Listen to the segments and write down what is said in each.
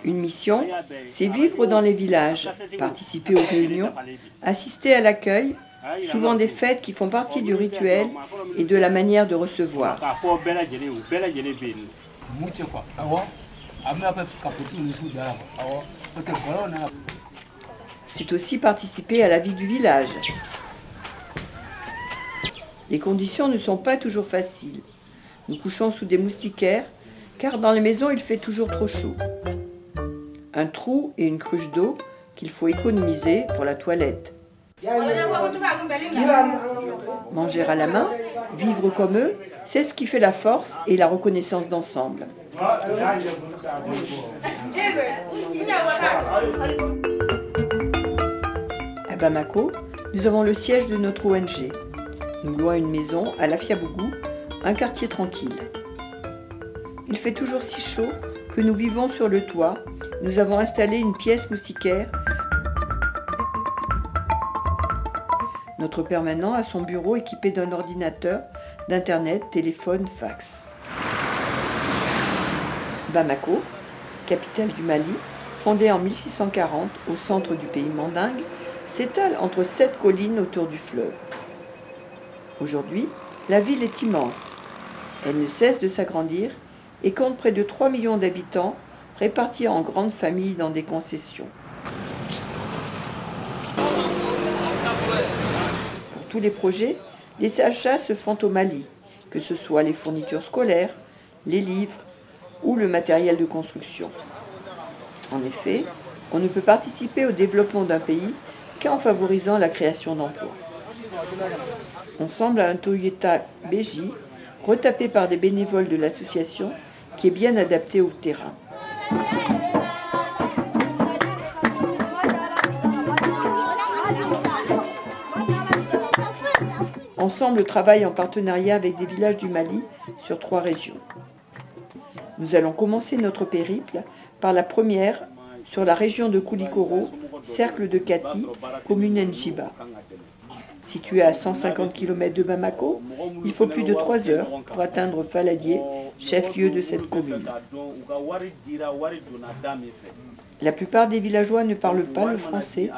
Une mission, c'est vivre dans les villages, participer aux réunions, assister à l'accueil, souvent des fêtes qui font partie du rituel et de la manière de recevoir. C'est aussi participer à la vie du village. Les conditions ne sont pas toujours faciles. Nous couchons sous des moustiquaires, car dans les maisons il fait toujours trop chaud. Un trou et une cruche d'eau qu'il faut économiser pour la toilette. Manger à la main, vivre comme eux, c'est ce qui fait la force et la reconnaissance d'ensemble. À Bamako, nous avons le siège de notre ONG. Nous louons une maison à Lafiabougou, un quartier tranquille. Il fait toujours si chaud que nous vivons sur le toit. Nous avons installé une pièce moustiquaire. Notre permanent a son bureau équipé d'un ordinateur, d'internet, téléphone, fax. Bamako, capitale du Mali, fondée en 1640 au centre du pays mandingue, s'étale entre 7 collines autour du fleuve. Aujourd'hui, la ville est immense. Elle ne cesse de s'agrandir et compte près de 3 millions d'habitants répartis en grandes familles dans des concessions. Pour tous les projets, les achats se font au Mali, que ce soit les fournitures scolaires, les livres ou le matériel de construction. En effet, on ne peut participer au développement d'un pays qu'en favorisant la création d'emplois. On semble à un Toyota BJ, retapé par des bénévoles de l'association, qui est bien adapté au terrain. Ensemble travaille en partenariat avec des villages du Mali sur 3 régions. Nous allons commencer notre périple par la première sur la région de Koulikoro, cercle de Kati, commune Njiba. Situé à 150 km de Bamako, il faut plus de 3 heures pour atteindre Faladié, chef-lieu de cette commune. La plupart des villageois ne parlent pas le français.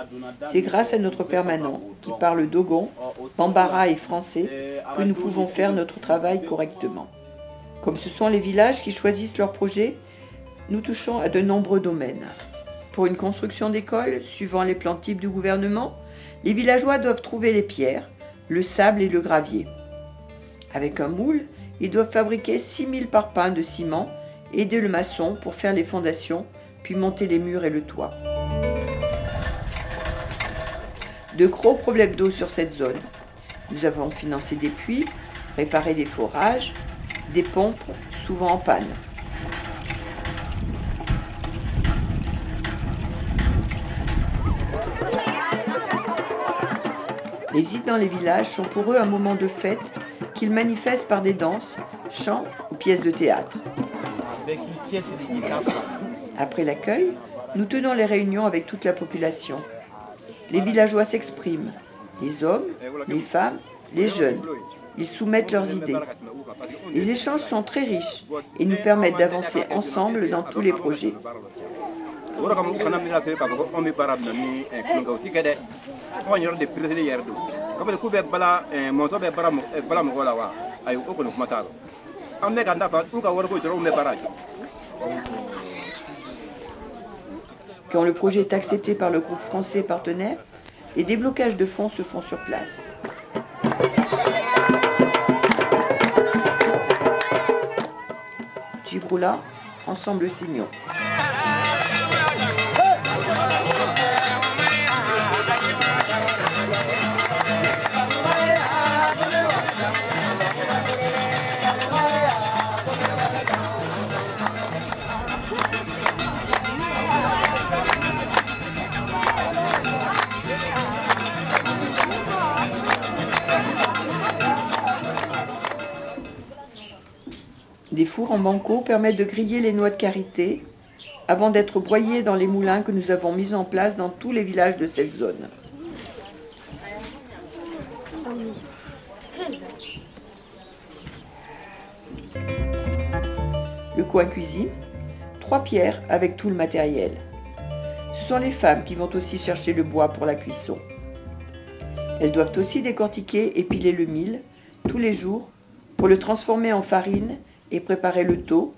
C'est grâce à notre permanent, qui parle dogon, bambara et français, que nous pouvons faire notre travail correctement. Comme ce sont les villages qui choisissent leurs projets, nous touchons à de nombreux domaines. Pour une construction d'école, suivant les plans types du gouvernement, les villageois doivent trouver les pierres, le sable et le gravier. Avec un moule, ils doivent fabriquer 6000 parpaings de ciment, aider le maçon pour faire les fondations, puis monter les murs et le toit. De gros problèmes d'eau sur cette zone. Nous avons financé des puits, réparé des forages, des pompes, souvent en panne. Les visites dans les villages sont pour eux un moment de fête qu'ils manifestent par des danses, chants ou pièces de théâtre. Après l'accueil, nous tenons les réunions avec toute la population. Les villageois s'expriment, les hommes, les femmes, les jeunes. Ils soumettent leurs idées. Les échanges sont très riches et nous permettent d'avancer ensemble dans tous les projets. Quand le projet est accepté par le groupe français partenaire, les déblocages de fonds se font sur place. Djibrula, ensemble signons. Des fours en banco permettent de griller les noix de karité avant d'être broyées dans les moulins que nous avons mis en place dans tous les villages de cette zone. Le coin cuisine, 3 pierres avec tout le matériel. Ce sont les femmes qui vont aussi chercher le bois pour la cuisson. Elles doivent aussi décortiquer et piler le mil tous les jours pour le transformer en farine et préparer le tau,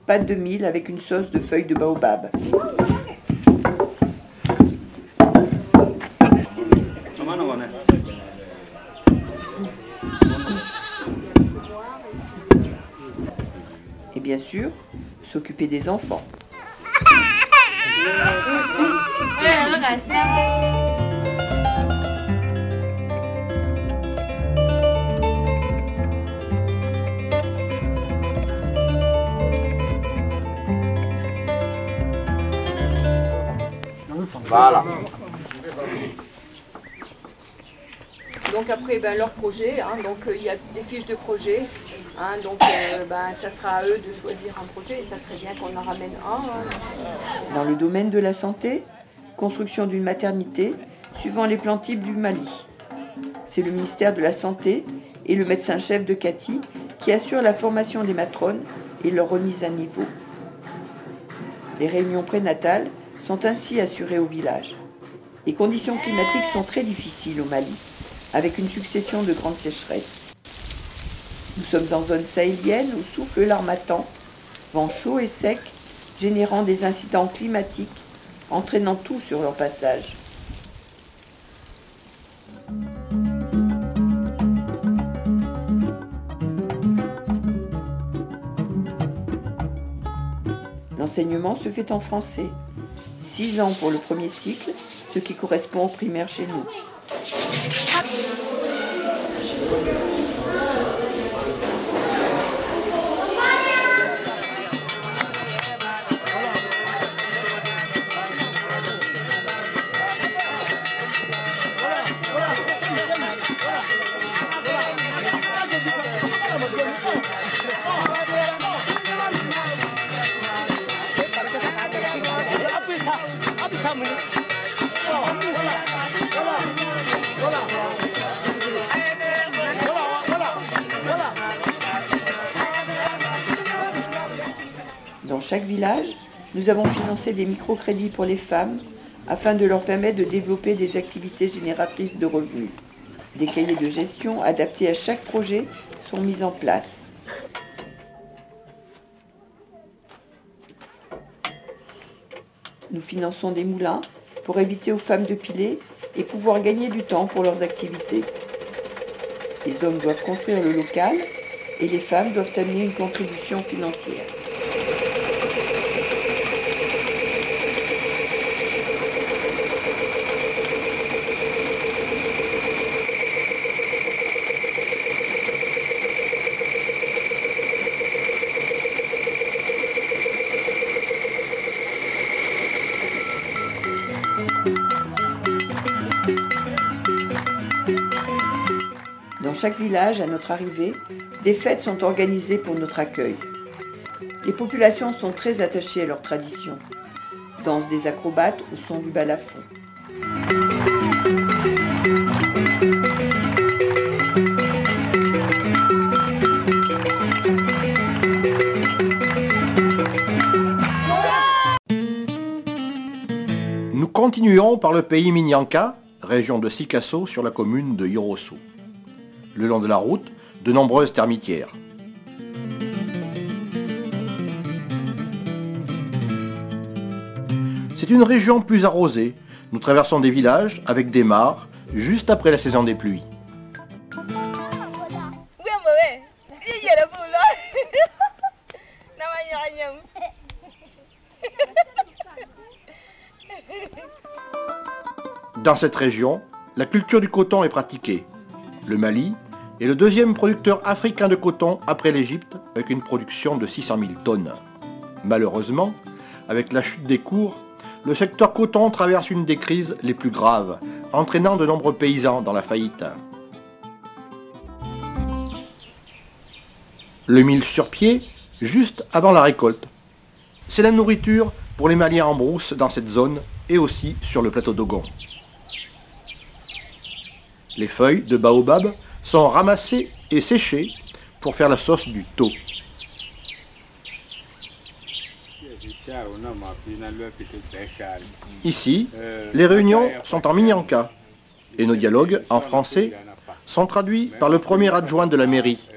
pâte de mil avec une sauce de feuilles de baobab. Et bien sûr, s'occuper des enfants. Voilà. Donc après, leur projet, il y a des fiches de projet, ça sera à eux de choisir un projet et ça serait bien qu'on en ramène un. Dans le domaine de la santé, construction d'une maternité, suivant les plans types du Mali. C'est le ministère de la Santé et le médecin-chef de Kati qui assurent la formation des matrones et leur remise à niveau. Les réunions prénatales sont ainsi assurées au village. Les conditions climatiques sont très difficiles au Mali, avec une succession de grandes sécheresses. Nous sommes en zone sahélienne où souffle l'harmattan, vent chaud et sec, générant des incidents climatiques, entraînant tout sur leur passage. L'enseignement se fait en français. 6 ans pour le premier cycle, ce qui correspond au primaire chez nous. Dans chaque village, nous avons financé des microcrédits pour les femmes afin de leur permettre de développer des activités génératrices de revenus. Des cahiers de gestion adaptés à chaque projet sont mis en place. Nous finançons des moulins pour éviter aux femmes de piler et pouvoir gagner du temps pour leurs activités. Les hommes doivent construire le local et les femmes doivent amener une contribution financière. Dans chaque village, à notre arrivée, des fêtes sont organisées pour notre accueil. Les populations sont très attachées à leurs traditions. Danse des acrobates au son du balafon. Nous continuons par le pays Minyanka, région de Sikasso sur la commune de Yorosso. Le long de la route, de nombreuses termitières. C'est une région plus arrosée. Nous traversons des villages avec des mares juste après la saison des pluies. Dans cette région, la culture du coton est pratiquée. Le Mali est le deuxième producteur africain de coton après l'Égypte, avec une production de 600 000 tonnes. Malheureusement, avec la chute des cours, le secteur coton traverse une des crises les plus graves, entraînant de nombreux paysans dans la faillite. Le mil sur pied, juste avant la récolte. C'est la nourriture pour les Maliens en brousse dans cette zone et aussi sur le plateau d'Ogon. Les feuilles de baobab sont ramassées et séchées pour faire la sauce du tau. Ici, les réunions sont en minyanka et nos dialogues en français sont traduits par le premier adjoint de la mairie.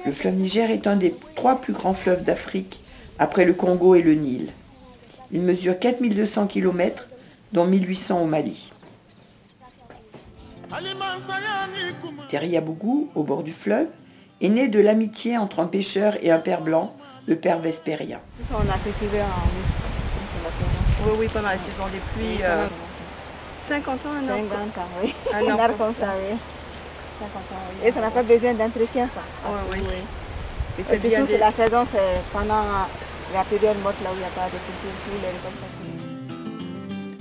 Le fleuve Niger est un des 3 plus grands fleuves d'Afrique, après le Congo et le Nil. Il mesure 4200 km, dont 1800 au Mali. Teriabougou, au bord du fleuve, est né de l'amitié entre un pêcheur et un père blanc, le père Vespérien. On a cultivé Oui, pendant la saison des pluies. 50 ans, un an. 50 ans, oui. Un an. Comme ça, oui. 50 ans, oui. Et ça n'a pas besoin d'entretien, ça. Oui. Et Et surtout, c'est la saison, c'est pendant la période morte, là où il n'y a pas de culture, tous les récoltes.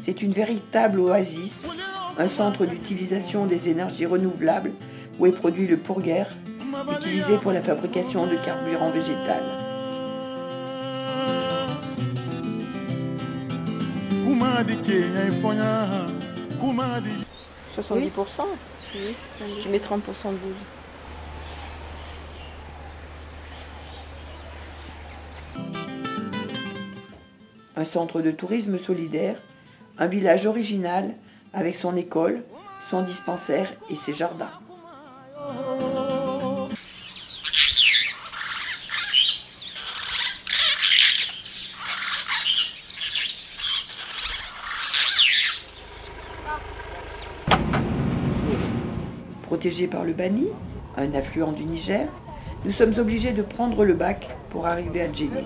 C'est une véritable oasis, un centre d'utilisation des énergies renouvelables où est produit le pourguer, utilisé pour la fabrication de carburant végétal. « 70%. Oui. Tu mets 30% de bouse. Un centre de tourisme solidaire, un village original avec son école, son dispensaire et ses jardins. Protégés par le Bani, un affluent du Niger, nous sommes obligés de prendre le bac pour arriver à Djenné.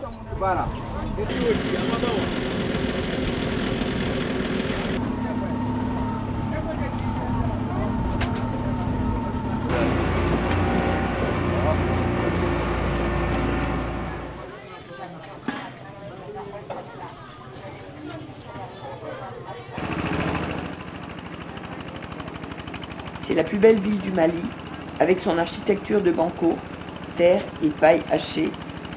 C'est la plus belle ville du Mali, avec son architecture de banco, terre et paille hachée,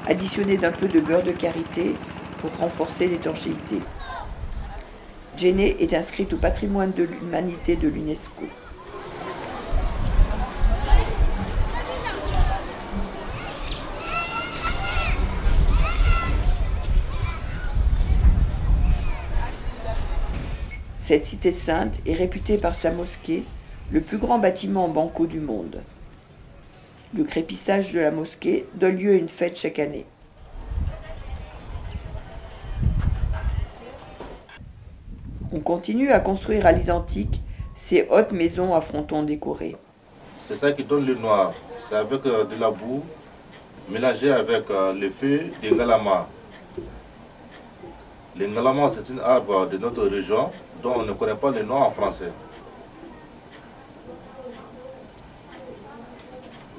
additionnée d'un peu de beurre de karité pour renforcer l'étanchéité. Djenné est inscrite au patrimoine de l'humanité de l'UNESCO. Cette cité sainte est réputée par sa mosquée, le plus grand bâtiment en banco du monde. Le crépissage de la mosquée donne lieu à une fête chaque année. On continue à construire à l'identique ces hautes maisons à frontons décorés. C'est ça qui donne le noir. C'est avec de la boue mélangée avec le feu des ngalama. Les ngalama, c'est un arbre de notre région dont on ne connaît pas le nom en français.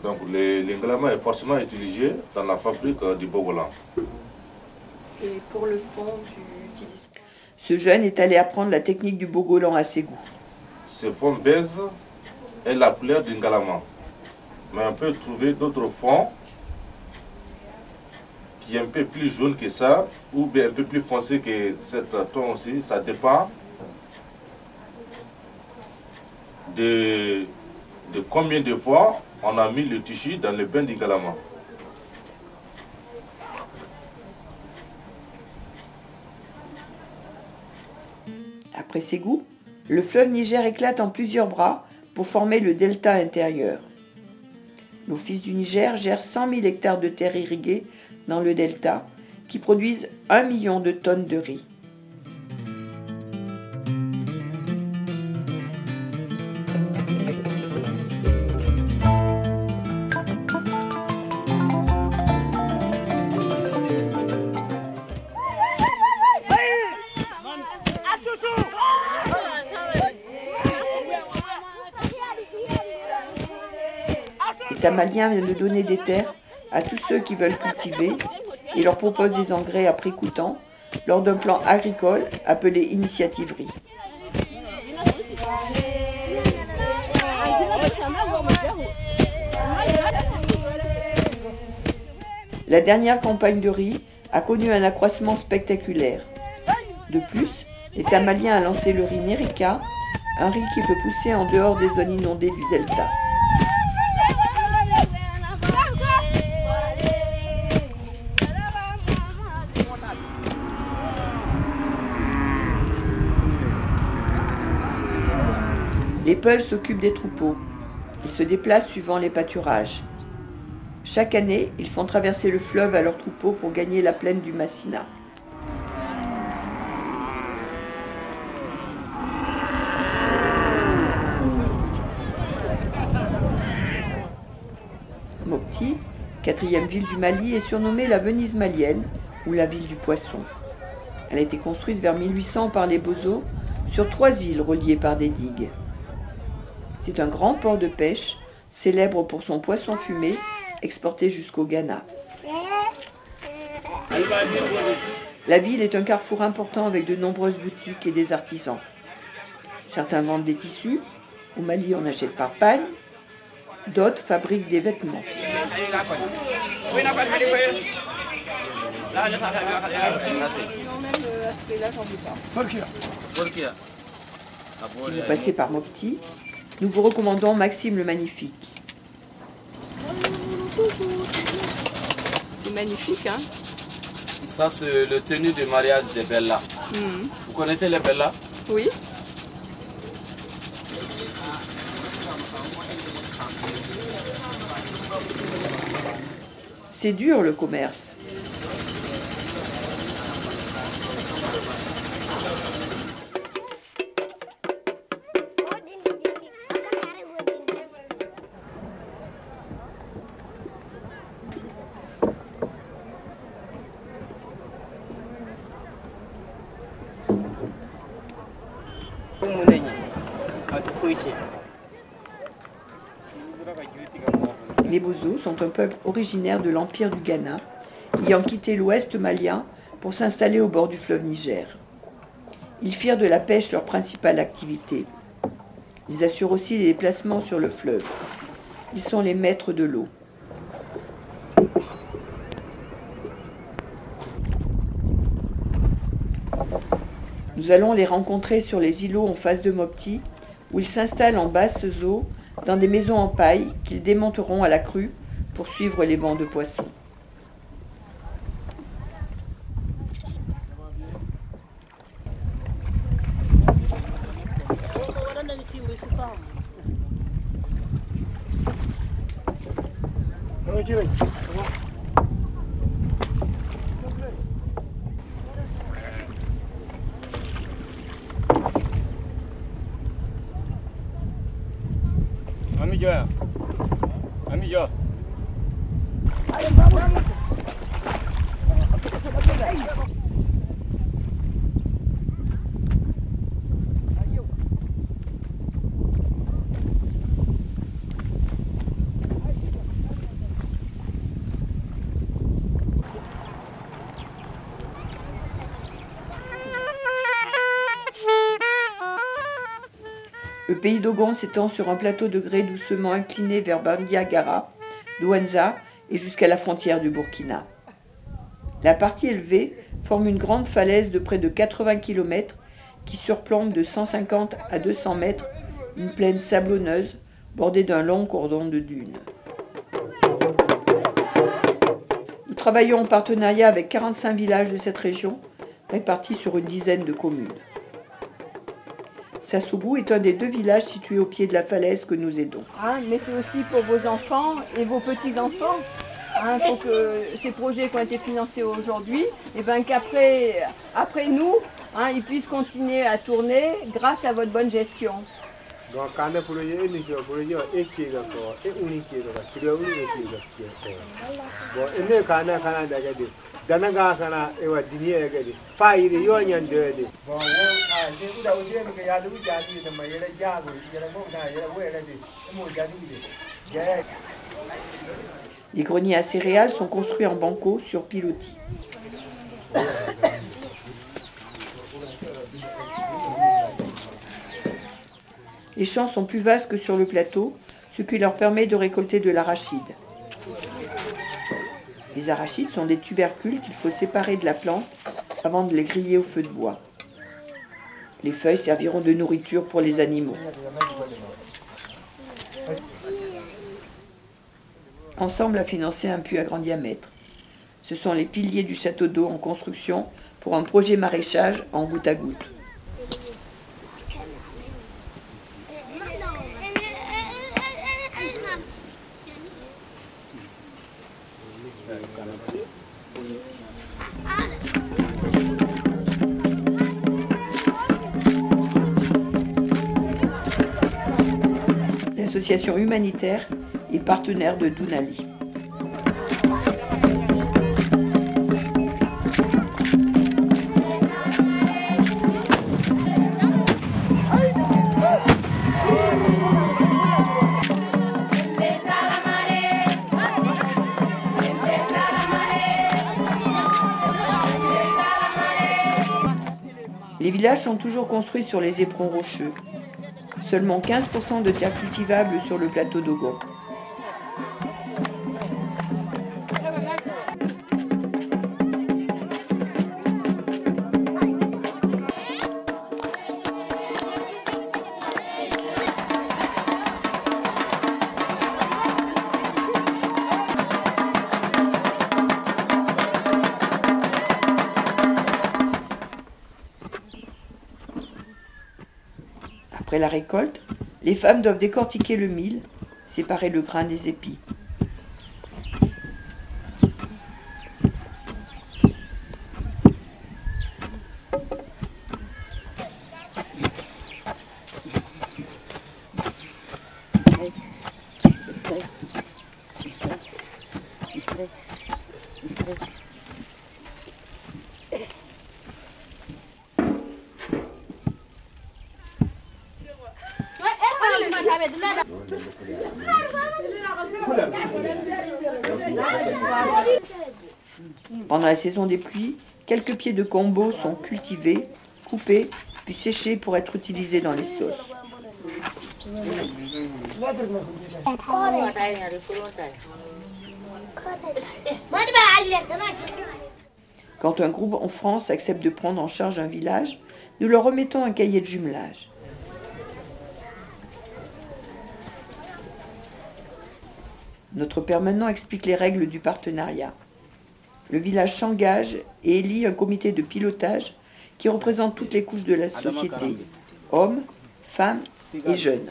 Donc l'ingalama est forcément utilisé dans la fabrique du bogolan. Et pour le fond, tu utilises... Ce jeune est allé apprendre la technique du bogolan à Ségou. Ce fond baise est la couleur du ngalama. Mais on peut trouver d'autres fonds qui est un peu plus jaune que ça, ou bien un peu plus foncé que cette ton aussi. Ça dépend de combien de fois on a mis le tissu dans le bain d'Ingalama. Après Ségou, le fleuve Niger éclate en plusieurs bras pour former le delta intérieur. L'Office du Niger gère 100 000 hectares de terres irriguées dans le delta qui produisent 1 million de tonnes de riz. Les Tamaliens viennent de donner des terres à tous ceux qui veulent cultiver et leur proposent des engrais à prix coûtant lors d'un plan agricole appelé Initiative Riz. La dernière campagne de riz a connu un accroissement spectaculaire. De plus, les Tamaliens ont lancé le riz Nerica, un riz qui peut pousser en dehors des zones inondées du delta. Les Peuls s'occupent des troupeaux. Ils se déplacent suivant les pâturages. Chaque année, ils font traverser le fleuve à leurs troupeaux pour gagner la plaine du Massina. Mopti, quatrième ville du Mali, est surnommée la Venise malienne ou la ville du poisson. Elle a été construite vers 1800 par les Bozos sur 3 îles reliées par des digues. C'est un grand port de pêche, célèbre pour son poisson fumé, exporté jusqu'au Ghana. La ville est un carrefour important avec de nombreuses boutiques et des artisans. Certains vendent des tissus, au Mali on achète par pagne, d'autres fabriquent des vêtements. Si vous passez par Mopti, nous vous recommandons Maxime le Magnifique. C'est magnifique, hein? Ça, c'est le tenue de mariage de Bella. Vous connaissez les Bella? Oui. C'est dur le commerce. Les Bozos sont un peuple originaire de l'Empire du Ghana, ayant quitté l'ouest malien pour s'installer au bord du fleuve Niger. Ils firent de la pêche leur principale activité. Ils assurent aussi les déplacements sur le fleuve. Ils sont les maîtres de l'eau. Nous allons les rencontrer sur les îlots en face de Mopti, où ils s'installent en basses eaux dans des maisons en paille qu'ils démonteront à la crue pour suivre les bancs de poissons. Le pays d'Ogon s'étend sur un plateau de grès doucement incliné vers Bandiagara, Douenza et jusqu'à la frontière du Burkina. La partie élevée forme une grande falaise de près de 80 km qui surplombe de 150 à 200 mètres une plaine sablonneuse bordée d'un long cordon de dunes. Nous travaillons en partenariat avec 45 villages de cette région, répartis sur une dizaine de communes. Sassougou est un des 2 villages situés au pied de la falaise que nous aidons. Mais c'est aussi pour vos enfants et vos petits-enfants. Il faut que ces projets qui ont été financés aujourd'hui, qu'après nous, ils puissent continuer à tourner grâce à votre bonne gestion. Les greniers à céréales sont construits en banco sur pilotis. Les champs sont plus vastes que sur le plateau, ce qui leur permet de récolter de l'arachide. Les arachides sont des tubercules qu'il faut séparer de la plante avant de les griller au feu de bois. Les feuilles serviront de nourriture pour les animaux. Ensemble a financé un puits à grand diamètre. Ce sont les piliers du château d'eau en construction pour un projet maraîchage en goutte à goutte. association humanitaire et partenaire de Dunali. Les villages sont toujours construits sur les éperons rocheux. Seulement 15% de terres cultivables sur le plateau Dogon. Après la récolte, les femmes doivent décortiquer le mil, séparer le grain des épis. Pendant la saison des pluies, quelques pieds de combo sont cultivés, coupés, puis séchés pour être utilisés dans les sauces. Quand un groupe en France accepte de prendre en charge un village, nous leur remettons un cahier de jumelage. Notre permanent explique les règles du partenariat. Le village s'engage et élit un comité de pilotage qui représente toutes les couches de la société, hommes, femmes et jeunes.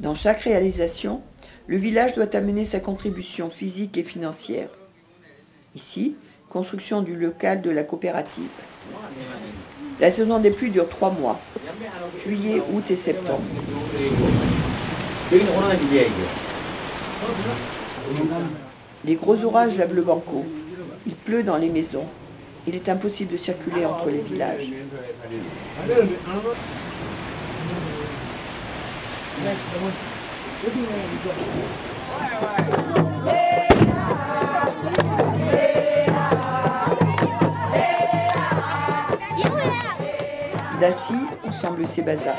Dans chaque réalisation, le village doit amener sa contribution physique et financière. Ici, construction du local de la coopérative. La saison des pluies dure 3 mois, juillet, août et septembre. Les gros orages lavent le banco. Il pleut dans les maisons. Il est impossible de circuler entre les villages. Dassi ensemble ses bazars.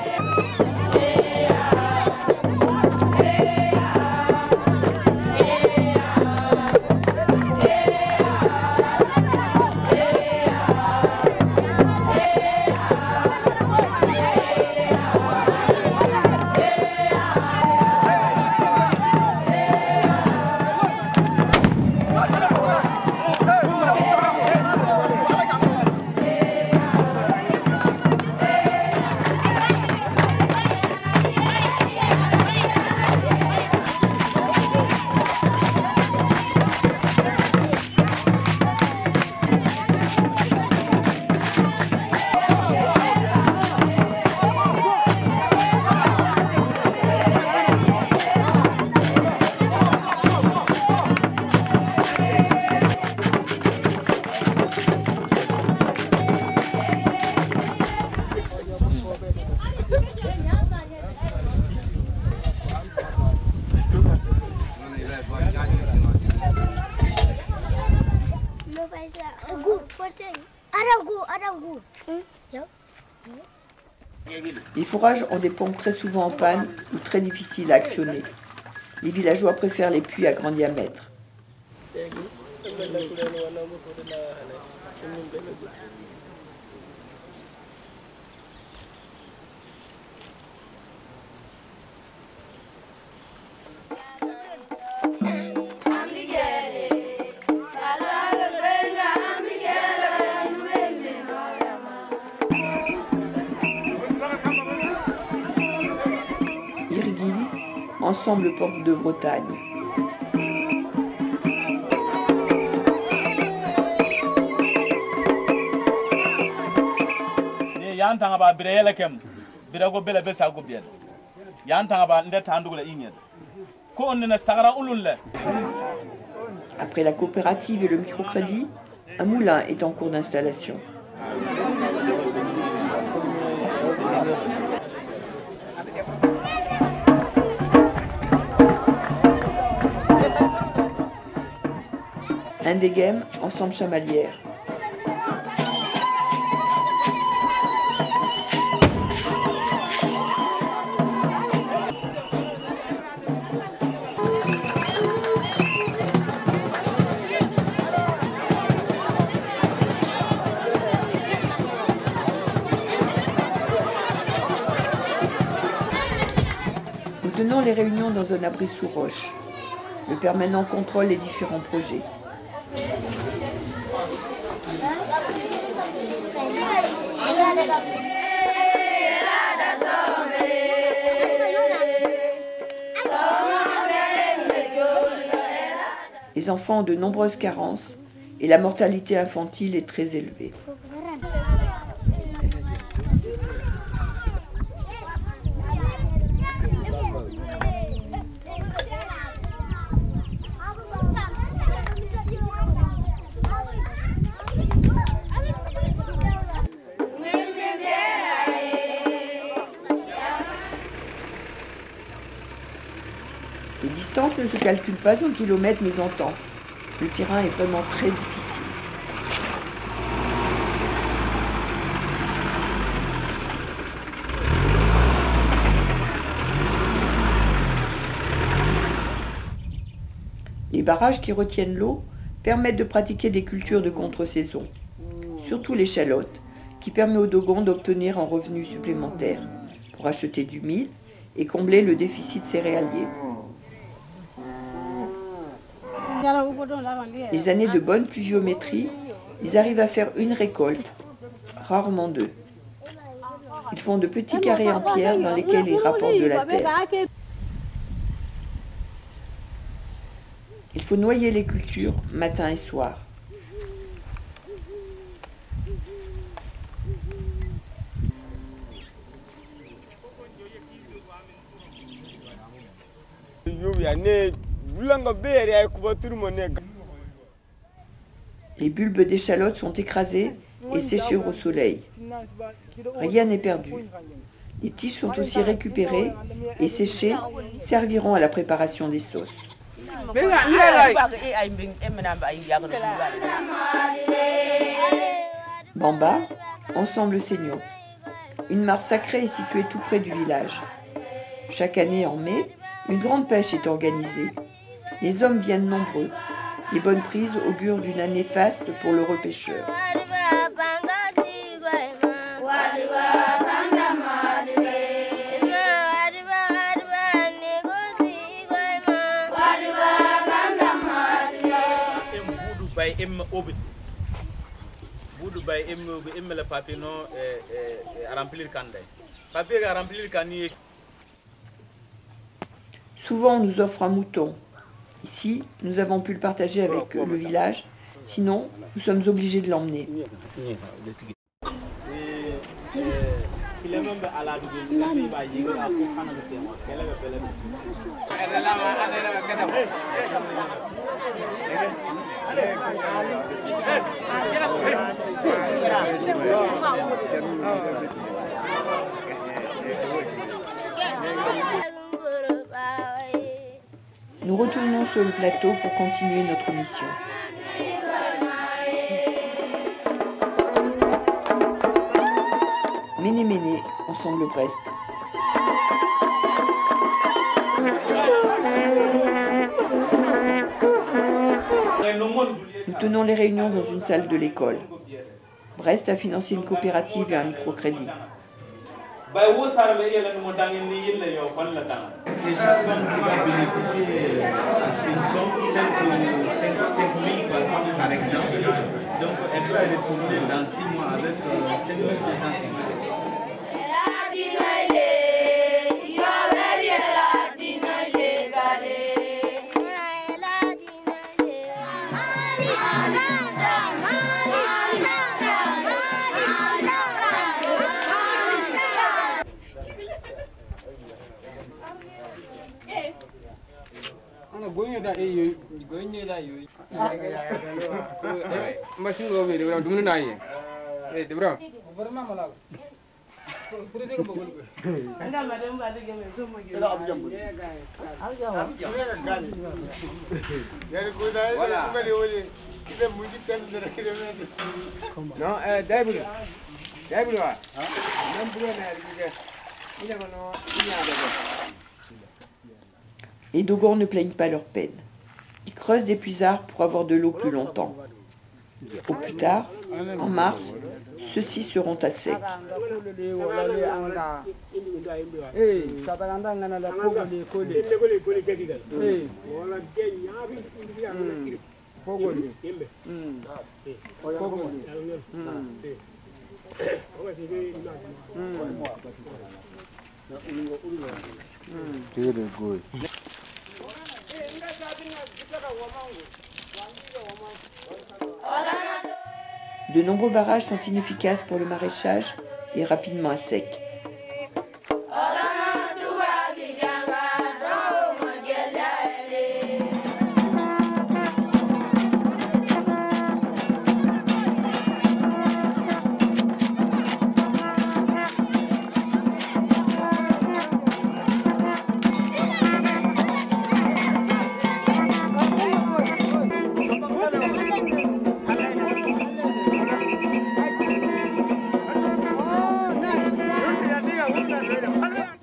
Les fourrages ont des pompes très souvent en panne ou très difficiles à actionner. Les villageois préfèrent les puits à grand diamètre. Ensemble porte de Bretagne. Après la coopérative et le microcrédit, un moulin est en cours d'installation. Un déghem, ensemble chamalière. Nous tenons les réunions dans un abri sous roche. Le permanent contrôle les différents projets. Les enfants ont de nombreuses carences et la mortalité infantile est très élevée. Les distances ne se calculent pas en kilomètres mais en temps. Le terrain est vraiment très difficile. Les barrages qui retiennent l'eau permettent de pratiquer des cultures de contre-saison, surtout l'échalote, qui permet aux Dogons d'obtenir un revenu supplémentaire pour acheter du mil et combler le déficit céréalier. Les années de bonne pluviométrie, ils arrivent à faire une récolte, rarement deux. Ils font de petits carrés en pierre dans lesquels ils rapportent de la terre. Il faut noyer les cultures matin et soir. Les bulbes d'échalotes sont écrasés et séchés au soleil. Rien n'est perdu. Les tiges sont aussi récupérées et séchées serviront à la préparation des sauces. Bamba, ensemble Seigno. Une mare sacrée est située tout près du village. Chaque année en mai, une grande pêche est organisée. Les hommes viennent nombreux. Les bonnes prises augurent d'une année faste pour le repêcheur. Souvent, on nous offre un mouton. Ici, nous avons pu le partager avec le village. Sinon, nous sommes obligés de l'emmener. Nous retournons sur le plateau pour continuer notre mission. Méné-Méné, ensemble Brest. Nous tenons les réunions dans une salle de l'école. Brest a financé une coopérative et un microcrédit. Et chaque femme qui va bénéficier d'une somme telle que 5 000 par exemple, donc elle peut aller tourner dans 6 mois avec 5 250. Les Dogons ne plaignent pas leur peine. Ils creusent des puisards pour avoir de l'eau plus longtemps. Au plus tard, en mars, ceux-ci seront à sec. De nombreux barrages sont inefficaces pour le maraîchage et rapidement à sec.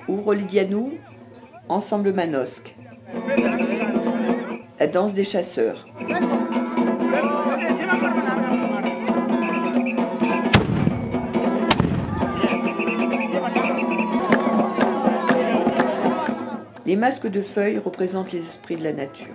Ouvre Lydianou, ensemble manosque. La danse des chasseurs. Les masques de feuilles représentent les esprits de la nature.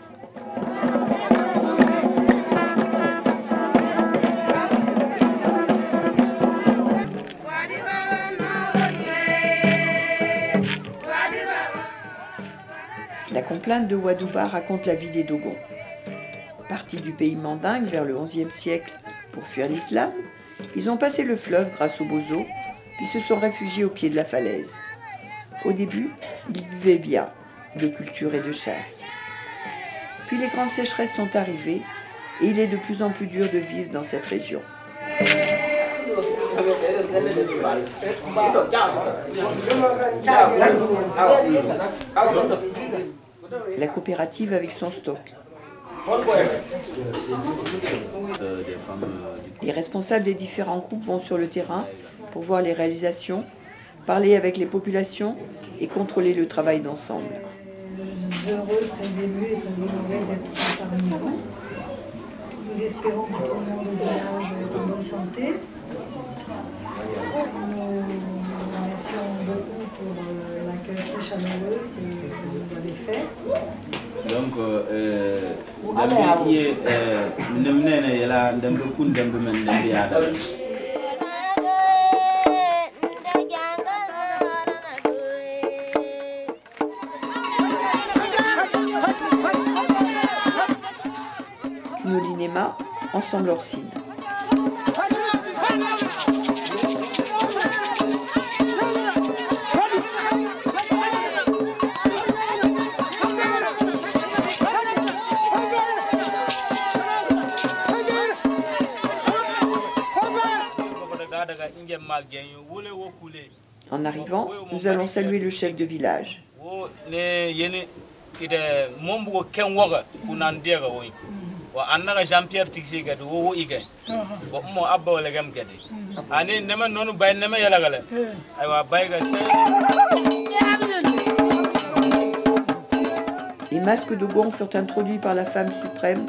La complainte de Wadouba raconte la vie des Dogons. Partis du pays mandingue vers le XIe siècle pour fuir l'islam, ils ont passé le fleuve grâce aux Bozo, puis se sont réfugiés au pied de la falaise. Au début, ils vivaient bien, de culture et de chasse. Puis les grandes sécheresses sont arrivées et il est de plus en plus dur de vivre dans cette région. La coopérative avec son stock. Les responsables des différents groupes vont sur le terrain pour voir les réalisations, parler avec les populations et contrôler le travail d'ensemble. Heureux, très émus et très honorés d'être parmi vous. Nous espérons que tout le monde au village est en bonne santé. Nous remercions beaucoup pour l'accueil très chaleureux que vous avez fait. Donc, Tunolinema, ensemble Orsine. En arrivant, nous allons saluer le chef de village. Les masques Dogon furent introduits par la femme suprême,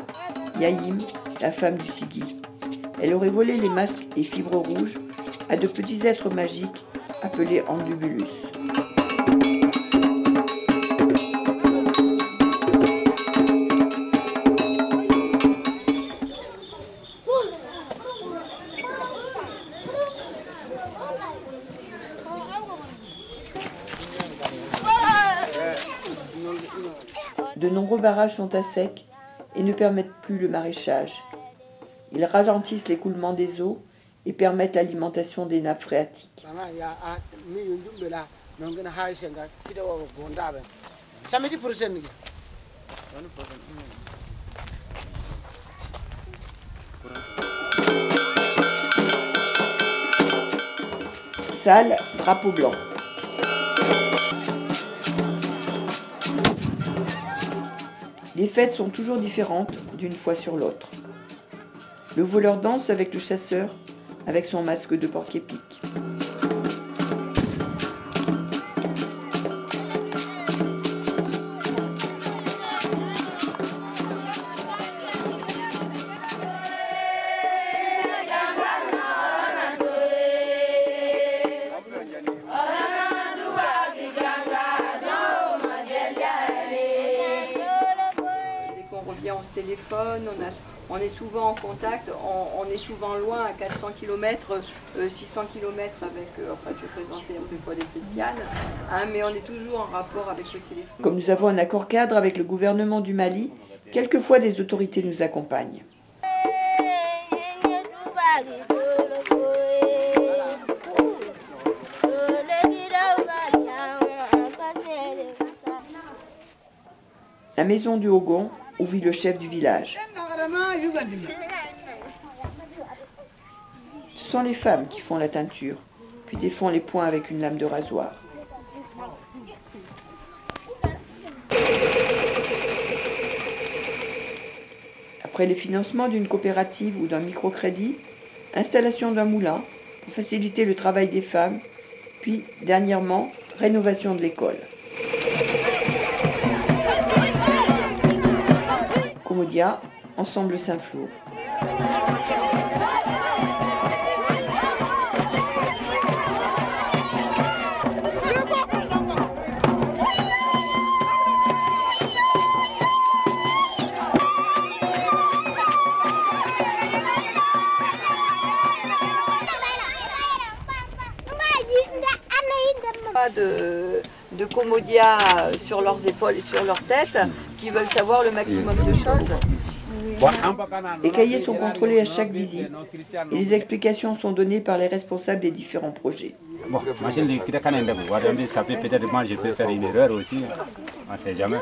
Yaïm, la femme du Sigui. Elle aurait volé les masques et fibres rouges à de petits êtres magiques appelés Andubulus. De nombreux barrages sont à sec et ne permettent plus le maraîchage. Ils ralentissent l'écoulement des eaux et permettent l'alimentation des nappes phréatiques. Salle, drapeau blanc. Les fêtes sont toujours différentes d'une fois sur l'autre. Le voleur danse avec le chasseur, avec son masque de porc-épic. On se téléphone, on est souvent en contact, on est souvent loin à 400 km, 600 km avec, enfin je vais présenter un peu quoi des Christianes, hein, mais on est toujours en rapport avec le téléphone. Comme nous avons un accord cadre avec le gouvernement du Mali, quelquefois des autorités nous accompagnent. La maison du Hogon, où vit le chef du village. Ce sont les femmes qui font la teinture, puis défont les poings avec une lame de rasoir. Après les financements d'une coopérative ou d'un microcrédit, installation d'un moulin pour faciliter le travail des femmes, puis dernièrement, rénovation de l'école. Comodia, Ensemble Saint-Flour. Pas de Comodia sur leurs épaules et sur leurs têtes, qui veulent savoir le maximum de choses. Les cahiers sont contrôlés à chaque visite et les explications sont données par les responsables des différents projets. Bon, ça peut peut-être moi je peux faire une erreur aussi, on ne sait jamais.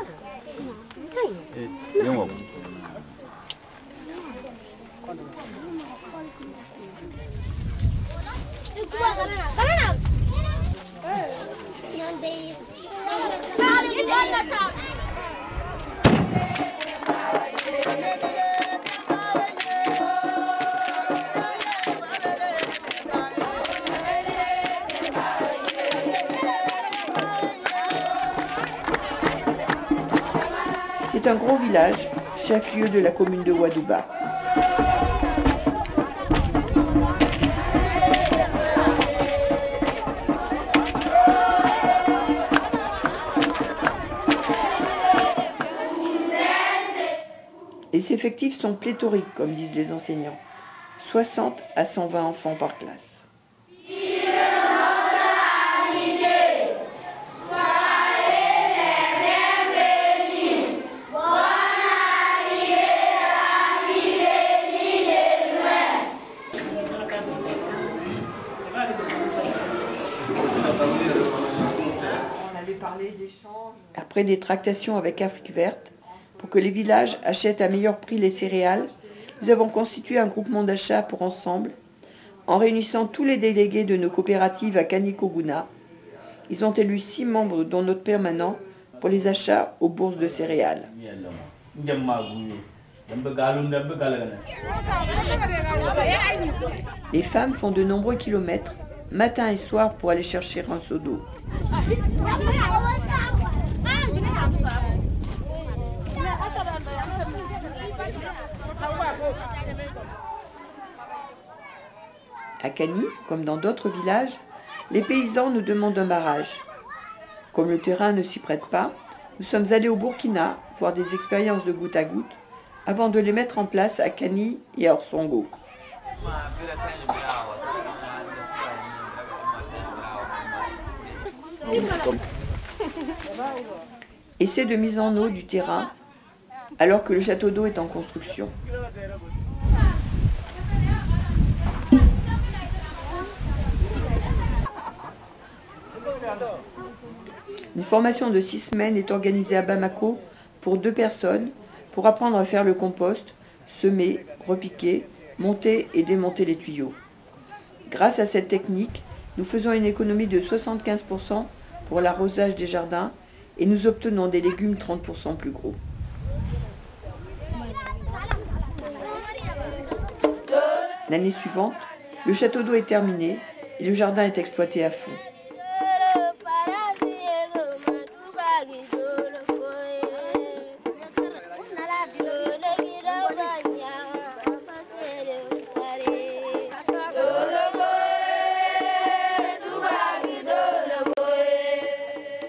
C'est un gros village, chef-lieu de la commune de Ouadouba. Les effectifs sont pléthoriques, comme disent les enseignants. 60 à 120 enfants par classe. Après des tractations avec Afrique Verte, pour que les villages achètent à meilleur prix les céréales, nous avons constitué un groupement d'achat pour Ensemble, en réunissant tous les délégués de nos coopératives à Kanikoguna. Ils ont élu 6 membres, dont notre permanent, pour les achats aux bourses de céréales. Les femmes font de nombreux kilomètres, matin et soir, pour aller chercher un seau d'eau. À Kani, comme dans d'autres villages, les paysans nous demandent un barrage. Comme le terrain ne s'y prête pas, nous sommes allés au Burkina voir des expériences de goutte à goutte avant de les mettre en place à Kani et à Orsongo. Essai de mise en eau du terrain alors que le château d'eau est en construction. Une formation de 6 semaines est organisée à Bamako pour 2 personnes pour apprendre à faire le compost, semer, repiquer, monter et démonter les tuyaux. Grâce à cette technique, nous faisons une économie de 75% pour l'arrosage des jardins et nous obtenons des légumes 30% plus gros. L'année suivante, le château d'eau est terminé et le jardin est exploité à fond.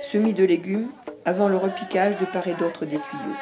Semis de légumes avant le repiquage de part et d'autre des tuyaux.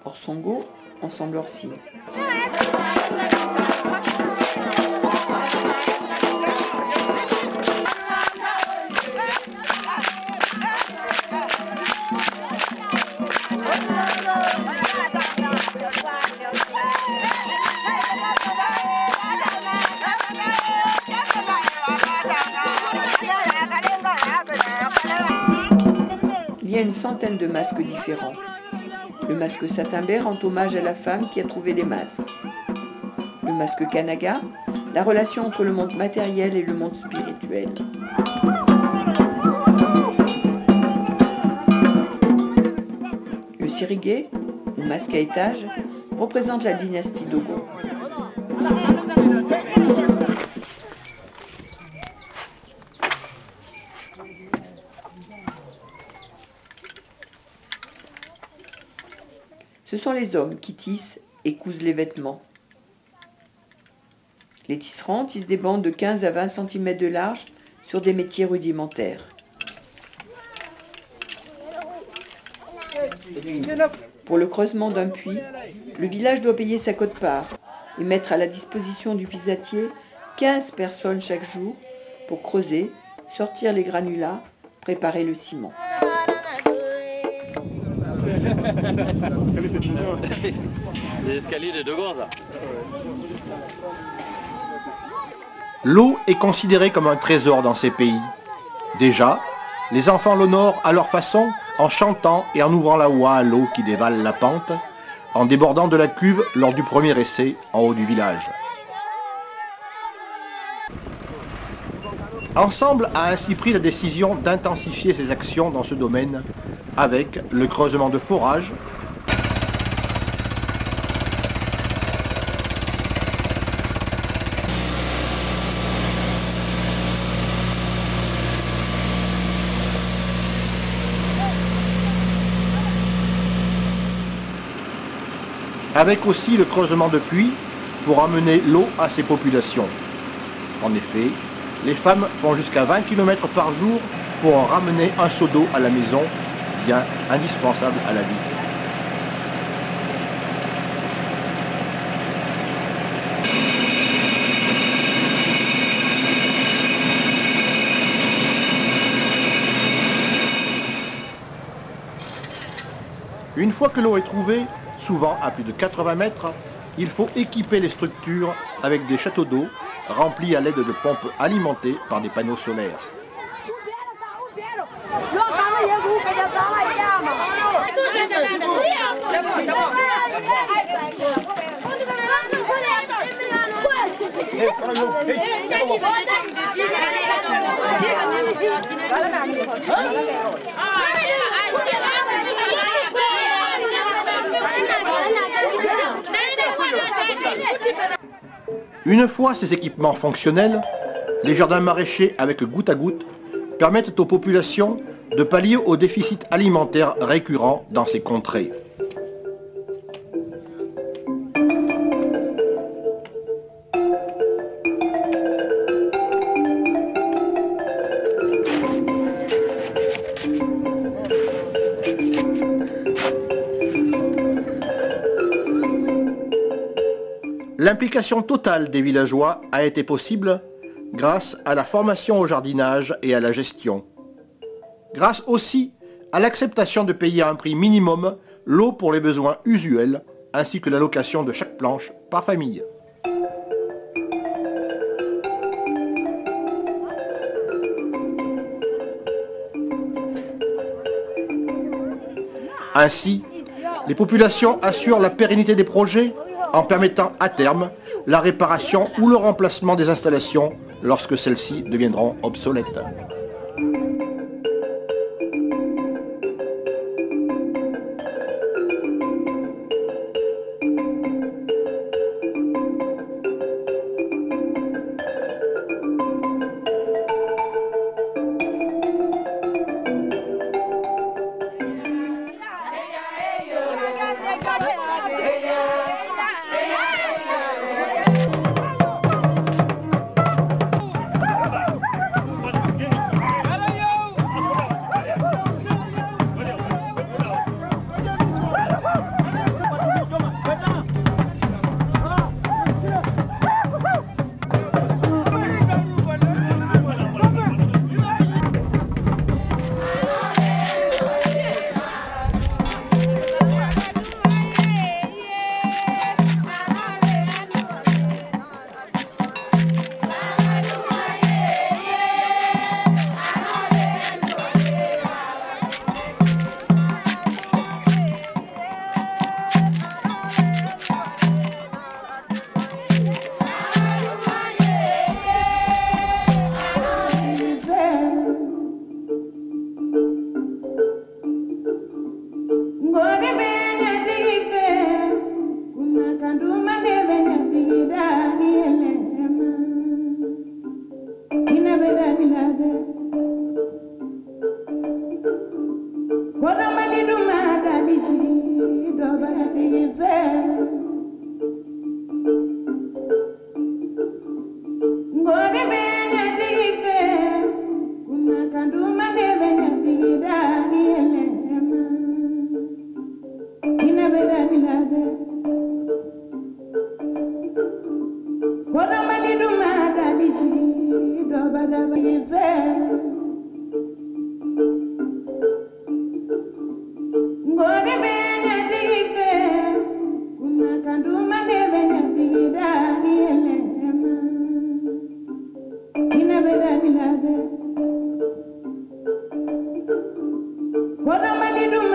Orsongo, ensemble Orsine. Il y a une centaine de masques différents. Le masque Satimber rend hommage à la femme qui a trouvé les masques. Le masque Kanaga, la relation entre le monde matériel et le monde spirituel. Le sirigué, ou masque à étage, représente la dynastie Dogon. Ce sont les hommes qui tissent et cousent les vêtements. Les tisserands tissent des bandes de 15 à 20 cm de large sur des métiers rudimentaires. Pour le creusement d'un puits, le village doit payer sa quote-part et mettre à la disposition du puisatier 15 personnes chaque jour pour creuser, sortir les granulats, préparer le ciment. L'eau est considérée comme un trésor dans ces pays. Déjà, les enfants l'honorent à leur façon en chantant et en ouvrant la voie à l'eau qui dévale la pente, en débordant de la cuve lors du premier essai en haut du village. Ensemble a ainsi pris la décision d'intensifier ses actions dans ce domaine avec le creusement de forages, avec aussi le creusement de puits pour amener l'eau à ces populations. En effet, les femmes font jusqu'à 20 km par jour pour en ramener un seau d'eau à la maison, bien indispensable à la vie. Une fois que l'eau est trouvée, souvent à plus de 80 mètres, il faut équiper les structures avec des châteaux d'eau remplis à l'aide de pompes alimentées par des panneaux solaires. Une fois ces équipements fonctionnels, les jardins maraîchers avec goutte à goutte permettent aux populations de pallier au déficit alimentaire récurrent dans ces contrées. L'implication totale des villageois a été possible grâce à la formation au jardinage et à la gestion. Grâce aussi à l'acceptation de payer à un prix minimum l'eau pour les besoins usuels, ainsi que la location de chaque planche par famille. Ainsi, les populations assurent la pérennité des projets en permettant à terme la réparation ou le remplacement des installations lorsque celles-ci deviendront obsolètes. What am I doing?